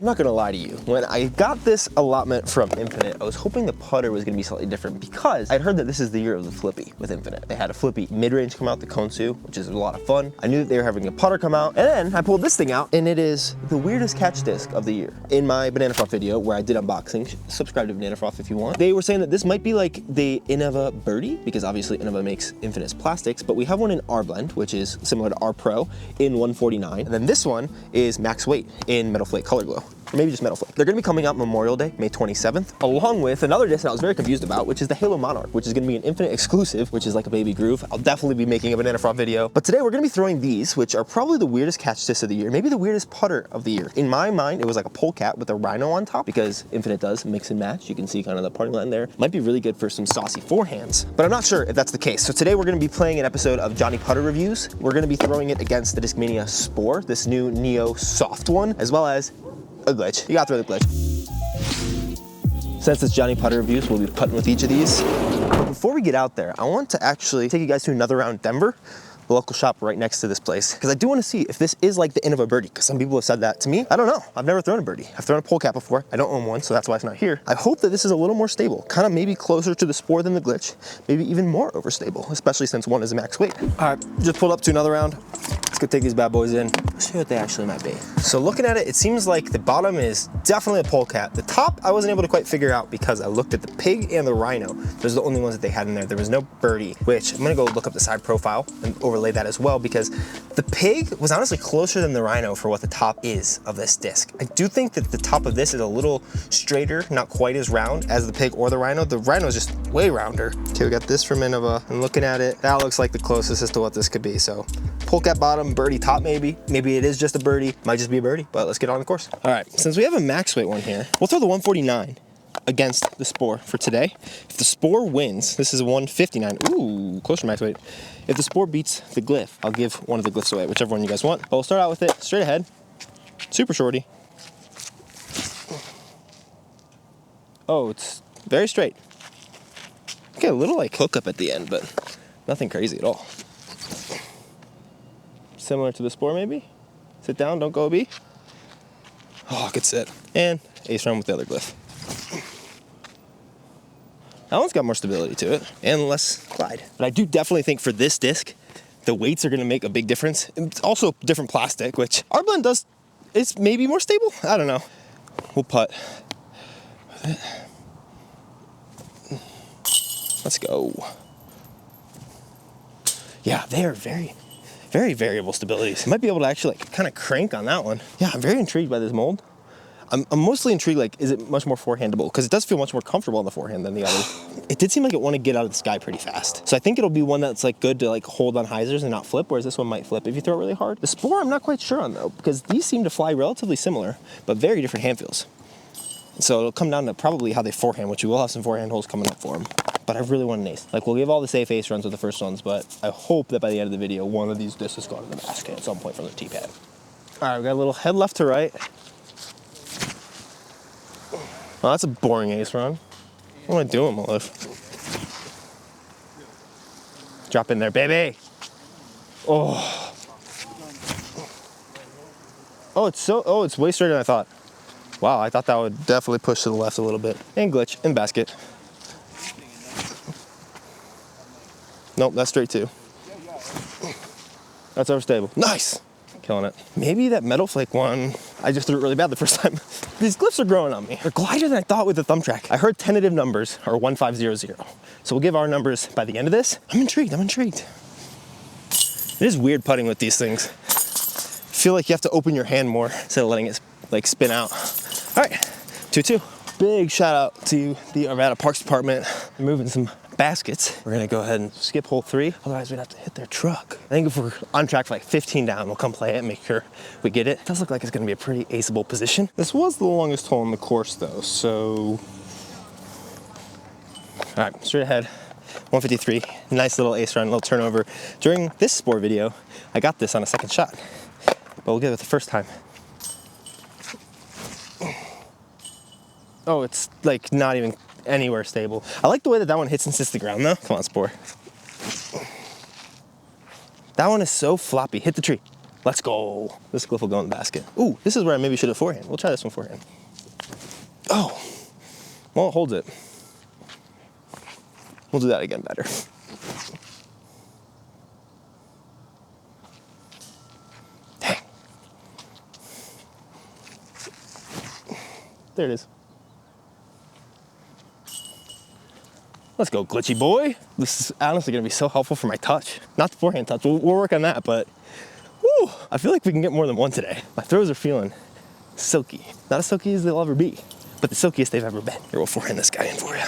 I'm not gonna lie to you, when I got this allotment from Infinite, I was hoping the putter was gonna be slightly different because I'd heard that this is the year of the flippy with Infinite. They had a flippy mid-range come out, the Konsu, which is a lot of fun. I knew that they were having a putter come out, and then I pulled this thing out, and it is the weirdest catch disc of the year. In my Banana Froth video, where I did unboxing, subscribe to Banana Froth if you want, they were saying that this might be like the Innova Birdie, because obviously Innova makes Infinite's plastics, but we have one in R Blend, which is similar to R Pro, in 149, and then this one is Max Weight in Metal Flake Color Glow. Or maybe just Metal Flake. They're gonna be coming out Memorial Day, May 27th, along with another disc that I was very confused about, which is the Halo Monarch, which is gonna be an Infinite exclusive, which is like a baby groove. I'll definitely be making a Banana Froth video. But today we're gonna be throwing these, which are probably the weirdest catch discs of the year, maybe the weirdest putter of the year. In my mind, it was like a polecat with a rhino on top, because Infinite does mix and match. You can see kind of the putting line there. Might be really good for some saucy forehands, but I'm not sure if that's the case. So today we're gonna be playing an episode of Johnny Putter Reviews. We're gonna be throwing it against the Discmania Spore, this new Neo soft one, as well as a glitch. You gotta throw the glitch. Since it's Johnny Putter Reviews, we'll be putting with each of these. But before we get out there, I want to actually take you guys to another round Denver, the local shop right next to this place, because I do want to see if this is like the Innova Birdie, because some people have said that to me. I don't know. I've never thrown a birdie. I've thrown a polecat before. I don't own one, so that's why it's not here. I hope that this is a little more stable, kind of maybe closer to the Spore than the glitch, maybe even more overstable, especially since one is a max weight. All right, just pulled up to another round. Let's go take these bad boys in. Let's see what they actually might be. So looking at it, it seems like the bottom is definitely a polecat. The top, I wasn't able to quite figure out because I looked at the pig and the rhino. Those are the only ones that they had in there. There was no birdie, which I'm gonna go look up the side profile and overlay that as well, because the pig was honestly closer than the rhino for what the top is of this disc. I do think that the top of this is a little straighter, not quite as round as the pig or the rhino. The rhino is just way rounder. Okay, we got this from Innova, and looking at it, that looks like the closest as to what this could be. So polecat bottom, birdie top maybe. Maybe it is just a birdie, might just be a birdie, but let's get on the course. All right, since we have a max weight one here, we'll throw the 149 against the Spore for today. If the Spore wins, this is a 159. Ooh, closer to max weight. If the Spore beats the glyph, I'll give one of the glyphs away, whichever one you guys want. But we'll start out with it straight ahead, super shorty. Oh, it's very straight. Okay, a little like hook up at the end, but nothing crazy at all. Similar to the Spore maybe? Sit down, don't go OB. Oh, good sit. And ace run with the other glyph. That one's got more stability to it and less glide. But I do definitely think for this disc, the weights are gonna make a big difference. It's also different plastic, which R Blend does, it's maybe more stable. I don't know. We'll putt. Let's go. Yeah, they are very variable stabilities. Might be able to actually like kind of crank on that one. Yeah, I'm very intrigued by this mold. I'm mostly intrigued, like, is it much more forehandable? Because it does feel much more comfortable on the forehand than the others. It did seem like it wanted to get out of the sky pretty fast. So I think it'll be one that's like good to like hold on hyzers and not flip, whereas this one might flip if you throw it really hard. The Spore I'm not quite sure on though, because these seem to fly relatively similar, but very different hand feels. So it'll come down to probably how they forehand, which we will have some forehand holes coming up for them. But I really want an ace. Like, we'll give all the safe ace runs with the first ones, but I hope that by the end of the video, one of these discs has gone to the basket at some point from the tee pad. All right, we got a little head left to right. Well, that's a boring ace run. What am I doing, Malif? Drop in there, baby. Oh. Oh, it's way straighter than I thought. Wow, I thought that would definitely push to the left a little bit. And glitch, and basket. Nope, that's straight too. That's overstable. Nice! Killing it. Maybe that Metal Flake one, I just threw it really bad the first time. These glyphs are growing on me. They're glider than I thought with the thumb track. I heard tentative numbers are 1500. So we'll give our numbers by the end of this. I'm intrigued. It is weird putting with these things. I feel like you have to open your hand more instead of letting it like spin out. All right, 2-2. Big shout out to the Arvada Parks Department. They're moving some baskets. We're gonna go ahead and skip hole 3, otherwise we'd have to hit their truck. I think if we're on track for like 15 down, we'll come play it and make sure we get it. It does look like it's gonna be a pretty aceable position. This was the longest hole in the course though, so. All right, straight ahead, 153. Nice little ace run, little turnover. During this Spore video, I got this on a second shot, but we'll get it the first time. Oh, it's like not even anywhere stable. I like the way that that one hits and sits the ground though. Come on, Spore. That one is so floppy. Hit the tree. Let's go. This glyph will go in the basket. Ooh, this is where I maybe should have forehand. We'll try this one forehand. Oh, well, it holds it. We'll do that again better. Dang. There it is. Let's go, glitchy boy. This is honestly gonna be so helpful for my touch. Not the forehand touch, we'll work on that, but whew, I feel like we can get more than one today. My throws are feeling silky. Not as silky as they'll ever be, but the silkiest they've ever been. Here, we'll forehand this guy in for you.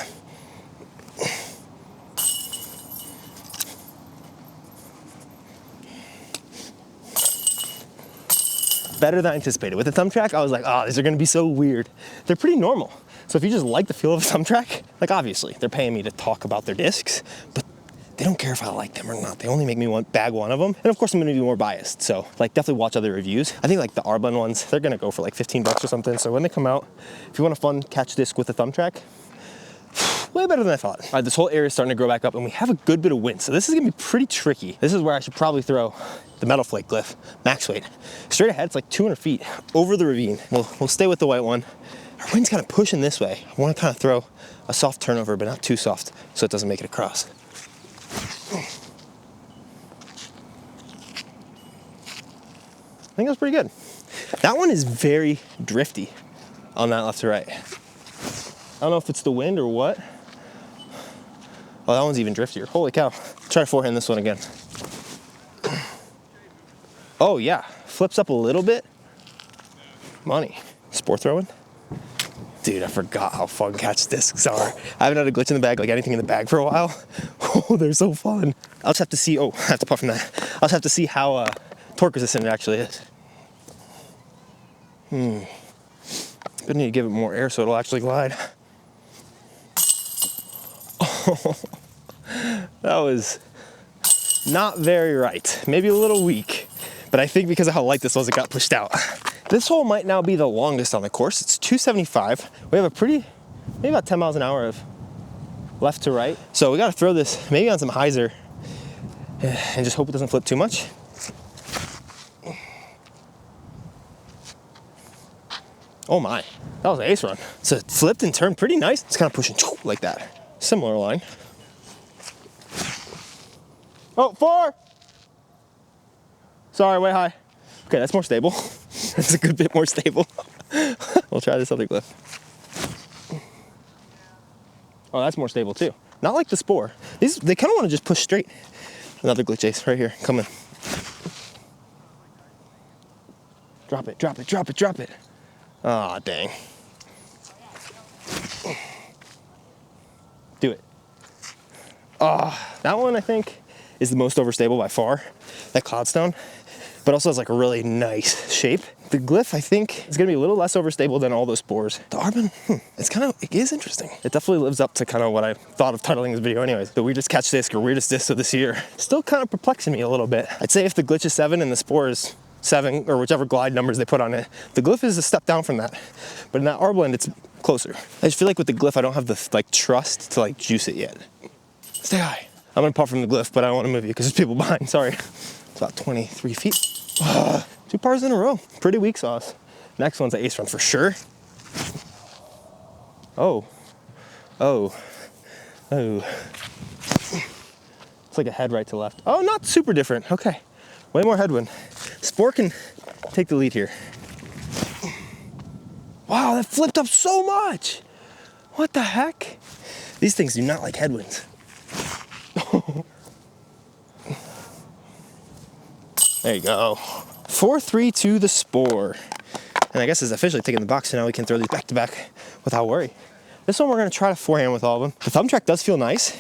Better than I anticipated. With the thumb track, I was like, oh, these are gonna be so weird. They're pretty normal. So if you just like the feel of a thumb track, like obviously they're paying me to talk about their discs, but they don't care if I like them or not. They only make me bag one of them. And of course I'm gonna be more biased. So like definitely watch other reviews. I think like the R-Blend ones, they're gonna go for like 15 bucks or something. So when they come out, if you want a fun catch disc with a thumb track, way better than I thought. All right, this whole area is starting to grow back up and we have a good bit of wind. So this is gonna be pretty tricky. This is where I should probably throw the metal flake glyph, max weight. Straight ahead, it's like 200 feet over the ravine. We'll stay with the white one. Our wind's kind of pushing this way. I want to kind of throw a soft turnover, but not too soft, so it doesn't make it across. I think that's pretty good. That one is very drifty on that left to right. I don't know if it's the wind or what. Oh, that one's even driftier. Holy cow. Try to forehand this one again. Oh yeah, flips up a little bit. Money. Spore throwing. Dude, I forgot how fun catch discs are. I haven't had a glitch in the bag, like anything in the bag for a while. Oh, they're so fun. I'll just have to see, oh, I have to puff from that. I'll just have to see how torque resistant it actually is. Gonna need to give it more air so it'll actually glide. Oh, that was not very right. Maybe a little weak, but I think because of how light this was, it got pushed out. This hole might now be the longest on the course. It's 275. We have a maybe about 10 miles an hour of left to right. So we gotta throw this maybe on some hyzer and just hope it doesn't flip too much. Oh my, that was an ace run. So it flipped and turned pretty nice. It's kind of pushing like that. Similar line. Oh, 4. Sorry, way high. Okay, that's more stable. That's a good bit more stable. We'll try this other glyph. Oh, that's more stable too. Not like the spore. They kind of want to just push straight. Another glitch ace right here, coming. Drop it, drop it, drop it, drop it. Aw, dang. Do it. That one I think is the most overstable by far, that cloudstone, but also has like a really nice shape. The glyph I think is gonna be a little less overstable than all those spores. The Arbin, it is interesting. It definitely lives up to kind of what I thought of titling this video anyways. The weirdest catch disc or weirdest disc of this year. Still kind of perplexing me a little bit. I'd say if the glitch is 7 and the spore is 7, or whichever glide numbers they put on it, the glyph is a step down from that. But in that R-Blend, it's closer. I just feel like with the glyph, I don't have the like trust to like juice it yet. Stay high. I'm gonna putt from the glyph, but I don't want to move you because there's people behind, sorry. It's about 23 feet. 2 pars in a row, pretty weak sauce. Next one's an ace run for sure. Oh. It's like a head right to left. Oh, not super different, okay. Way more headwind. Spore can take the lead here. Wow, that flipped up so much. What the heck? These things do not like headwinds. There you go. 4-3 to the spore. And I guess it's officially taking the box, so now we can throw these back to back without worry. This one we're gonna try to forehand with all of them. The thumb track does feel nice.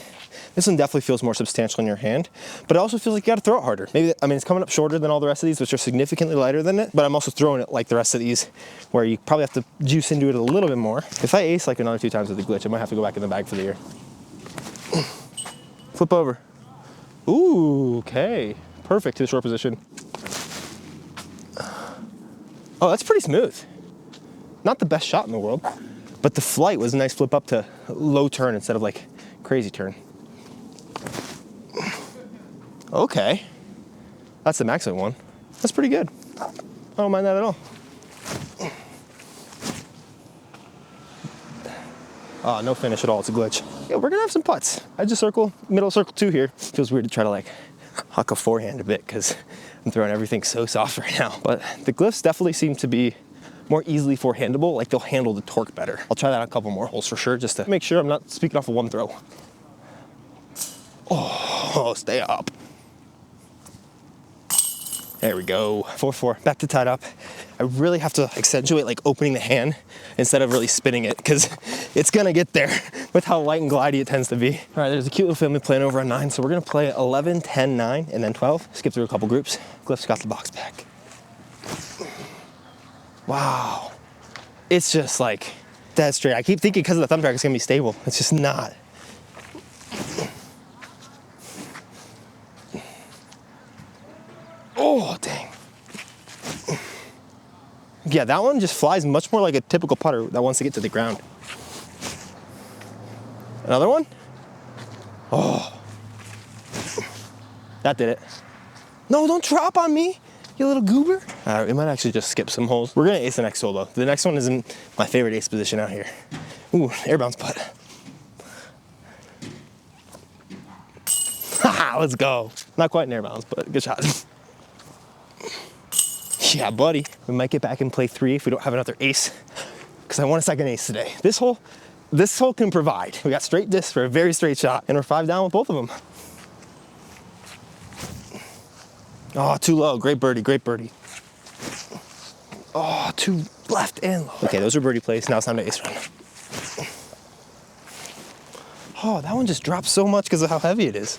This one definitely feels more substantial in your hand, but it also feels like you gotta throw it harder. Maybe, I mean, it's coming up shorter than all the rest of these, which are significantly lighter than it, but I'm also throwing it like the rest of these, where you probably have to juice into it a little bit more. If I ace like another 2 times with the glitch, I might have to go back in the bag for the year. Flip over. Ooh, okay. Perfect to the short position. Oh, that's pretty smooth. Not the best shot in the world, but the flight was a nice flip up to low turn instead of like crazy turn. Okay. That's the maximum one. That's pretty good. I don't mind that at all. No finish at all, it's a glitch. Yeah, we're gonna have some putts. I just circle, middle circle 2 here. Feels weird to try to like huck a forehand a bit because I'm throwing everything so soft right now. But the glyphs definitely seem to be more easily forehandable, like they'll handle the torque better. I'll try that on a couple more holes for sure, just to make sure I'm not speaking off of one throw. Oh, stay up. There we go, 4-4, back to tied up. I really have to accentuate like opening the hand instead of really spinning it because it's gonna get there with how light and glidey it tends to be. All right, there's a cute little family playing over on 9, so we're gonna play 11, 10, 9, and then 12. Skip through a couple groups. Glyph's got the box back. Wow, it's just like dead straight. I keep thinking because of the thumb track it's gonna be stable. It's just not. Oh, dang. Yeah, that one just flies much more like a typical putter that wants to get to the ground. Another one? Oh. That did it. No, don't drop on me, you little goober. All right, we might actually just skip some holes. We're gonna ace the next hole though. The next one isn't my favorite ace position out here. Ooh, air bounce putt. Haha, let's go. Not quite an air bounce, but good shot. Yeah, buddy. We might get back and play 3 if we don't have another ace, because I want a second ace today. This hole can provide. We got straight discs for a very straight shot, and we're 5 down with both of them. Oh, too low. Great birdie, great birdie. Oh, too left and low. Okay, those are birdie plays. Now it's time to ace run. Oh, that one just dropped so much because of how heavy it is.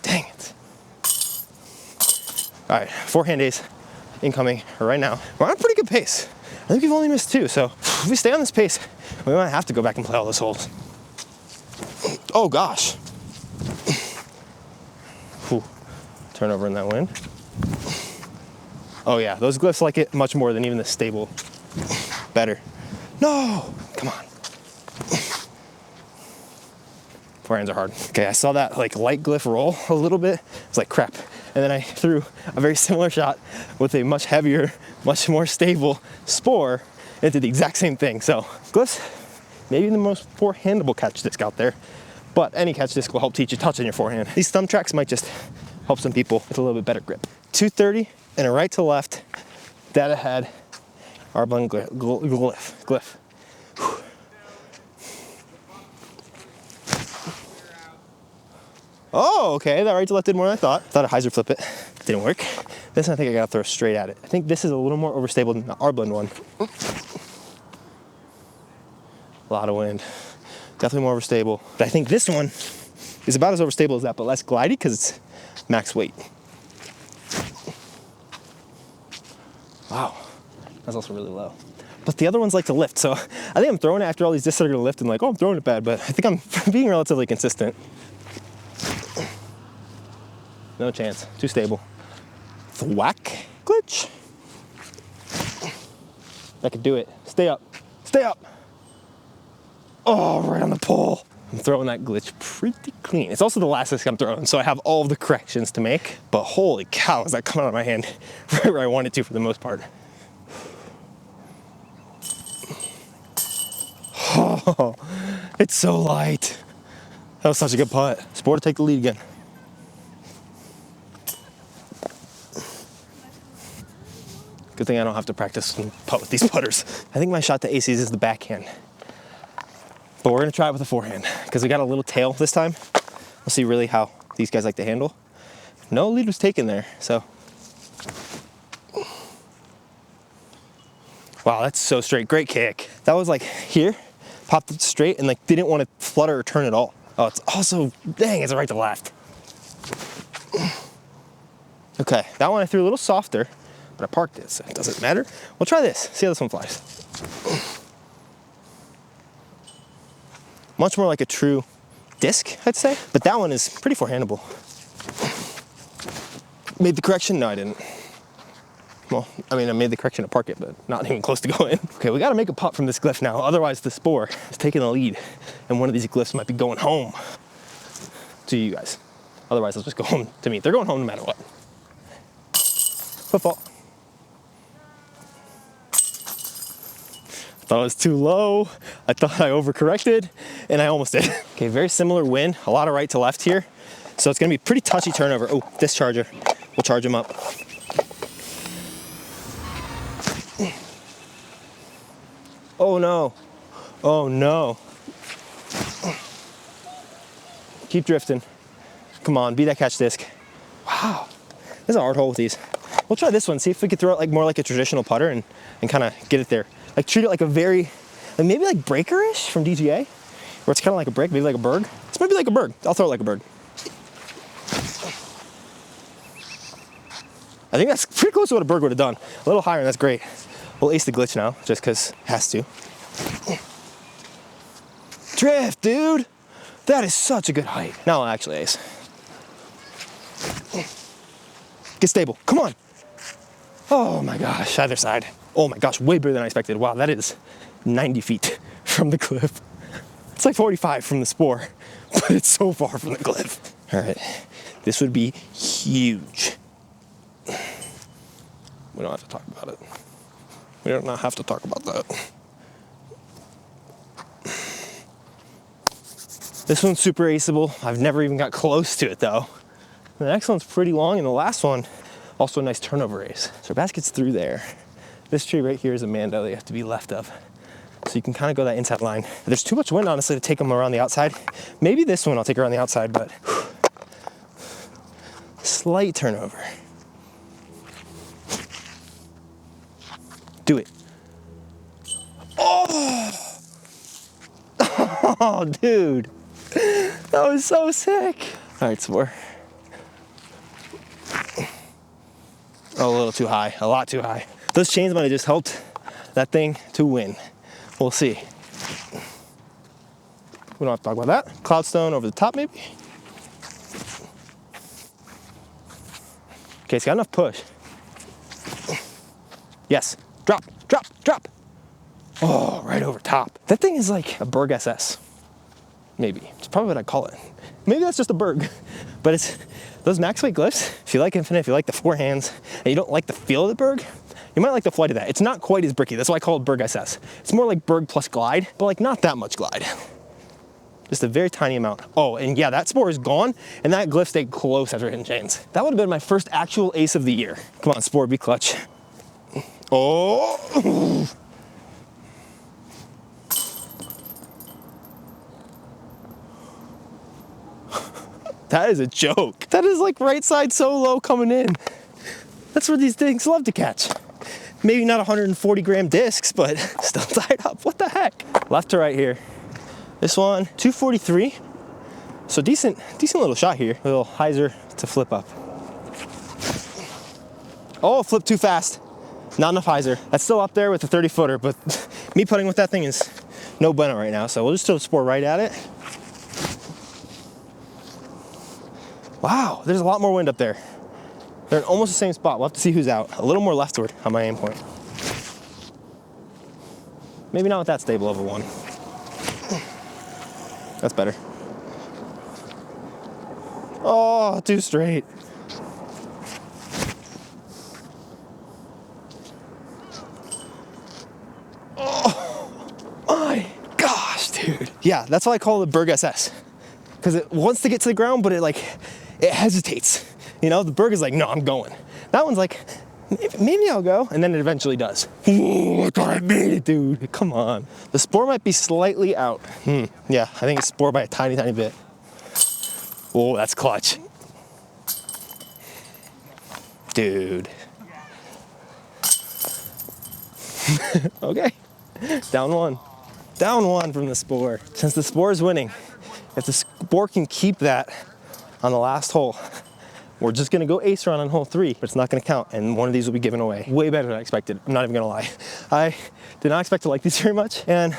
Dang it. All right, forehand ace incoming right now. We're on a pretty good pace. I think we've only missed 2, so if we stay on this pace, we might have to go back and play all those holes. Oh gosh. Whew. Turnover in that wind. Oh yeah, those glyphs like it much more than even the stable. Better. No, come on. Forehands are hard. Okay, I saw that like light glyph roll a little bit. It's like crap. And then I threw a very similar shot with a much heavier, much more stable spore into the exact same thing. So glyphs, maybe the most forehandable catch disc out there, but any catch disc will help teach you touch on your forehand. These thumb tracks might just help some people with a little bit better grip. 230 and a right to left, dead ahead, Arbun glyph. Whew. Oh, okay, that right to left did more than I thought. Thought a hyzer flip it, didn't work. This one I think I gotta throw straight at it. I think this is a little more overstable than the Arbun one. A lot of wind, definitely more overstable. But I think this one is about as overstable as that, but less glidey because it's max weight. Wow, that's also really low. But the other ones like to lift, so I think I'm throwing it after all these discs are gonna lift and like, oh, I'm throwing it bad, but I think I'm being relatively consistent. No chance, too stable. Thwack, glitch. I could do it, stay up, stay up. Oh, right on the pole. I'm throwing that glitch pretty clean. It's also the last disc I'm throwing, so I have all of the corrections to make, but holy cow, is that coming out of my hand right where I want it to for the most part. Oh, it's so light. That was such a good putt. Spore to take the lead again. Good thing I don't have to practice and putt with these putters. I think my shot to aces is the backhand, but we're gonna try it with a forehand because we got a little tail this time. We'll see really how these guys like to handle. No lead was taken there, so. Wow, that's so straight, great kick. That was like here, popped it straight and like didn't want to flutter or turn at all. Oh, it's also, dang, it's a right to left. Okay, that one I threw a little softer, but I parked it, so it doesn't matter. We'll try this, see how this one flies. Much more like a true disc, I'd say, but that one is pretty forehandable. Made the correction? No, I didn't. Well, I mean, I made the correction to park it, but not even close to go in. Okay, we gotta make a putt from this glyph now, otherwise the spore is taking the lead, and one of these glyphs might be going home to you guys. Otherwise, they'll just go home to me. They're going home no matter what. Football. Thought it was too low. I thought I overcorrected, and I almost did. Okay, very similar wind, a lot of right to left here. So it's gonna be pretty touchy turnover. Oh, this charger, we'll charge him up. Oh no, oh no. Keep drifting. Come on, be that catch disc. Wow, this is a hard hole with these. We'll try this one, see if we could throw it like more like a traditional putter and kind of get it there. Like treat it like a very, like maybe like breaker-ish from DGA, where it's kind of like a break, maybe like a Berg. It's maybe like a Berg. I'll throw it like a Berg. I think that's pretty close to what a Berg would have done. A little higher, and that's great. We'll ace the glitch now, just because it has to. Drift, dude. That is such a good height. Now I'll actually ace. Get stable, come on. Oh my gosh, either side. Oh my gosh, way bigger than I expected. Wow, that is 90 feet from the cliff. It's like 45 from the spore, but it's so far from the cliff. All right, this would be huge. We don't have to talk about it. We do not have to talk about that. This one's super aceable. I've never even got close to it though. The next one's pretty long, and the last one, also a nice turnover ace. So our basket's through there. This tree right here is a mando that you have to be left of. So you can kind of go that inside line. There's too much wind, honestly, to take them around the outside. Maybe this one I'll take around the outside, but whew, slight turnover. Do it. Oh! Oh, dude. That was so sick. All right, spore. Oh, a little too high, a lot too high. Those chains might have just helped that thing to win. We'll see. We don't have to talk about that. Cloudstone over the top, maybe. Okay, it's got enough push. Yes, drop, drop, drop. Oh, right over top. That thing is like a BergSS. Maybe, it's probably what I call it. Maybe that's just a Berg, but it's those max weight glyphs. If you like Infinite, if you like the forehands, and you don't like the feel of the Berg, you might like the flight of that. It's not quite as bricky. That's why I call it BergSS. It's more like Berg plus glide, but like not that much glide. Just a very tiny amount. Oh, and yeah, that spore is gone, and that glyph stayed close after hitting chains. That would have been my first actual ace of the year. Come on, spore, be clutch. Oh! That is a joke. That is like right side so low coming in. That's where these things love to catch. Maybe not 140 gram discs, but still tied up. What the heck? Left to right here. This one, 243. So decent little shot here. A little hyzer to flip up. Oh, flip too fast. Not enough hyzer. That's still up there with the 30 footer, but me putting with that thing is no bueno right now. So we'll just throw the spore right at it. Wow, there's a lot more wind up there. They're in almost the same spot. We'll have to see who's out. A little more leftward on my aim point. Maybe not with that stable of a one. That's better. Oh, too straight. Oh my gosh, dude. Yeah, that's why I call it BergSS. Because it wants to get to the ground, but it hesitates. You know, the Berg is like, no, I'm going. That one's like, maybe I'll go, and then it eventually does. Ooh, I thought I made it, dude. Come on. The spore might be slightly out. Yeah, I think it's spore by a tiny, tiny bit. Oh, that's clutch. Dude. Okay, down one. Down one from the spore. Since the spore is winning, if the spore can keep that on the last hole, we're just gonna go ace run on hole 3, but it's not gonna count, and one of these will be given away. Way better than I expected, I'm not even gonna lie. I did not expect to like these very much, and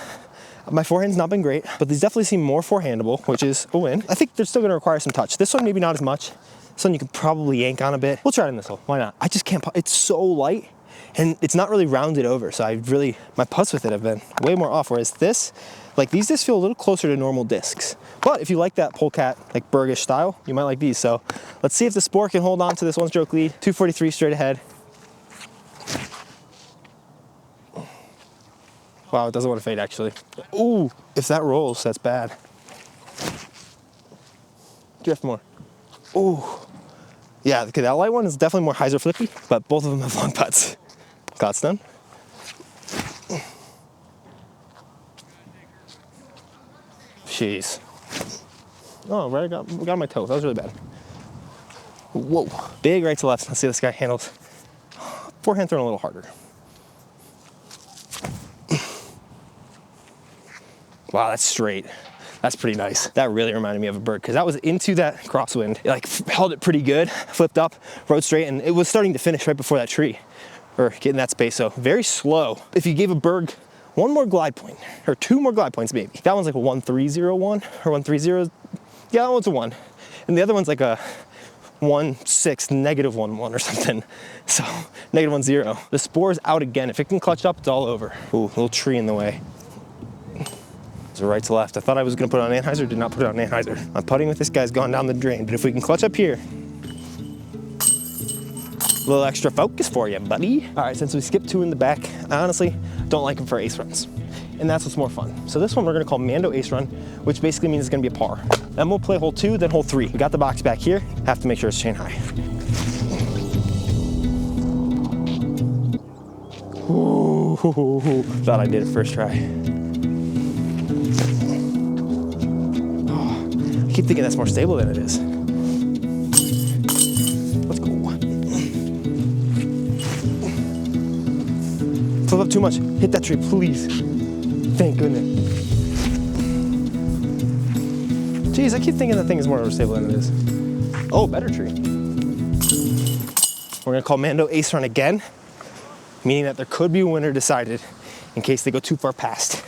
my forehand's not been great, but these definitely seem more forehandable, which is a win. I think they're still gonna require some touch. This one, maybe not as much. This one you can probably yank on a bit. We'll try it in this hole, why not? I just can't, it's so light, and it's not really rounded over. So my putts with it have been way more off. Whereas this, like these discs feel a little closer to normal discs. But if you like that polecat, like Bergish style, you might like these. So let's see if the Spore can hold on to this 1-stroke lead. 243 straight ahead. Wow, it doesn't want to fade actually. Ooh, if that rolls, that's bad. Drift more. Ooh. Yeah, okay, that light one is definitely more hyzer flippy, but both of them have long putts. God's done. Jeez. Oh, right, I got my toe. That was really bad. Whoa. Big right to left. Let's see how this guy handles. Forehand thrown a little harder. Wow, that's straight. That's pretty nice. That really reminded me of a Berg because that was into that crosswind. It like held it pretty good, flipped up, rode straight, and it was starting to finish right before that tree or get in that space. So very slow. If you gave a Berg one more glide point or 2 more glide points, maybe. That one's like a 1.301 or 1.30. Yeah, that one's a 1. And the other one's like a 1.6 negative 1.1 or something. So negative 1.0. The Spore's out again. If it can clutch up, it's all over. Ooh, little tree in the way. Right to left. I thought I was going to put it on Anheuser, did not put it on Anheuser. My putting with this guy's gone down the drain, but if we can clutch up here, a little extra focus for you, buddy. All right, since we skipped 2 in the back, I honestly don't like them for ace runs, and that's what's more fun. So this one we're going to call Mando Ace Run, which basically means it's going to be a par. Then we'll play hole 2, then hole 3. We got the box back here, have to make sure it's chain high. Ooh, thought I did it first try. I keep thinking that's more stable than it is. Let's go. Flip up too much. Hit that tree, please. Thank goodness. Jeez, I keep thinking that thing is more stable than it is. Oh, better tree. We're gonna call Mando Ace Run again, meaning that there could be a winner decided in case they go too far past.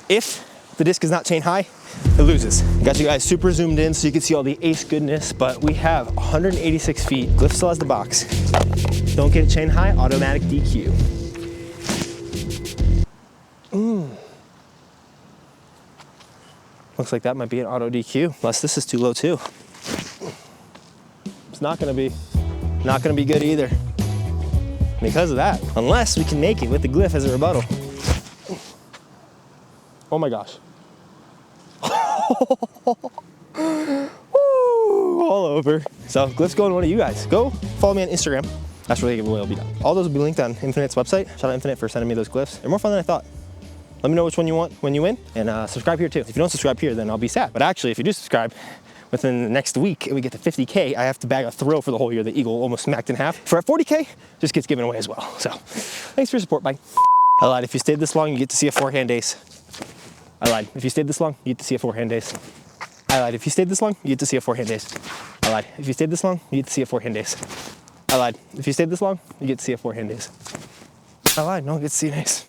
If the disc is not chain high, it loses. Got you guys super zoomed in so you can see all the ace goodness, but we have 186 feet. Glyph still has the box. Don't get it chain high, automatic DQ. Looks like that might be an auto DQ, unless this is too low too. It's not gonna be good either. Because of that, unless we can make it with the Glyph as a rebuttal. Oh my gosh. Woo, all over. So Glyph's going to one of you guys. Go follow me on Instagram. That's where the giveaway will be done. All those will be linked on Infinite's website. Shout out Infinite for sending me those Glyphs. They're more fun than I thought. Let me know which one you want when you win, and subscribe here too. If you don't subscribe here, then I'll be sad. But actually, if you do subscribe, within the next week and we get to 50K, I have to bag a throw for the whole year that Eagle almost smacked in half. For at 40K, just gets given away as well. So thanks for your support, bye. I lied, if you stayed this long, you get to see a forehand ace. I lied, if you stayed this long, you get to see a forehand ace. I lied, if you stayed this long, you get to see a forehand ace. I lied, if you stayed this long, you get to see a forehand ace. I lied, if you stayed this long, you get to see a forehand ace. I lied, no one gets to see an ace.